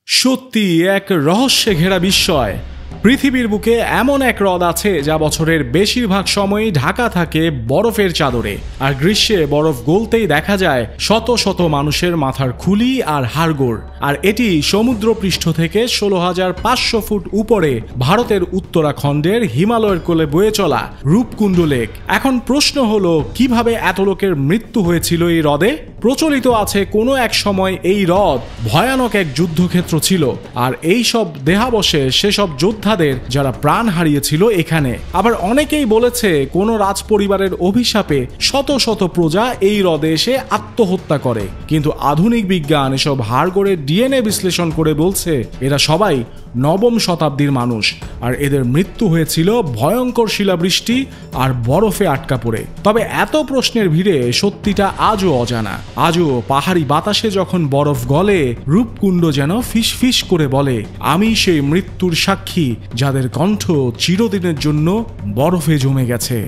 সত্যি এক রহস্যে ঘেরা বিস্ময়। পৃথিবীর বুকে এমন এক হ্রদ আছে যা বছরের বেশিরভাগ সময়ই ঢাকা থাকে বরফের চাদরে, আর গ্রীষ্মে বরফ গলতেই দেখা যায় শত শত মানুষের মাথার খুলি আর হাড়গোড়। আর এটি সমুদ্রপৃষ্ঠ থেকে ১৬,৫০০ ফুট উপরে ভারতের উত্তরাখণ্ডের হিমালয়ের কোলে বয়ে চলা রূপকুণ্ড লেক। এখন প্রশ্ন হলো, কিভাবে এত লোকের মৃত্যু হয়েছিল এই হ্রদে? প্রচলিত আছে কোনো এক সময় এই হ্রদ ভয়ানক এক যুদ্ধক্ষেত্র ছিল, আর এই সব দেহাবশেষ সেসব যোদ্ধাদের যারা প্রাণ হারিয়েছিল এখানে। আবার অনেকেই বলেছে কোনো রাজপরিবারের অভিশাপে শত শত প্রজা এই হ্রদে এসে আত্মহত্যা করে। কিন্তু আধুনিক বিজ্ঞান এসব হাড়গোড়ের ডিএনএ বিশ্লেষণ করে বলছে এরা সবাই নবম শতাব্দীর মানুষ, আর এদের মৃত্যু হয়েছিল ভয়ঙ্কর শিলাবৃষ্টি আর বরফে আটকা পড়ে। তবে এত প্রশ্নের ভিড়ে সত্যিটা আজও অজানা। আজও পাহাড়ি বাতাসে যখন বরফ গলে, রূপকুণ্ড যেন ফিসফিস করে বলে, আমি সেই মৃত্যুর সাক্ষী যাদের কণ্ঠ চিরদিনের জন্য বরফে জমে গেছে।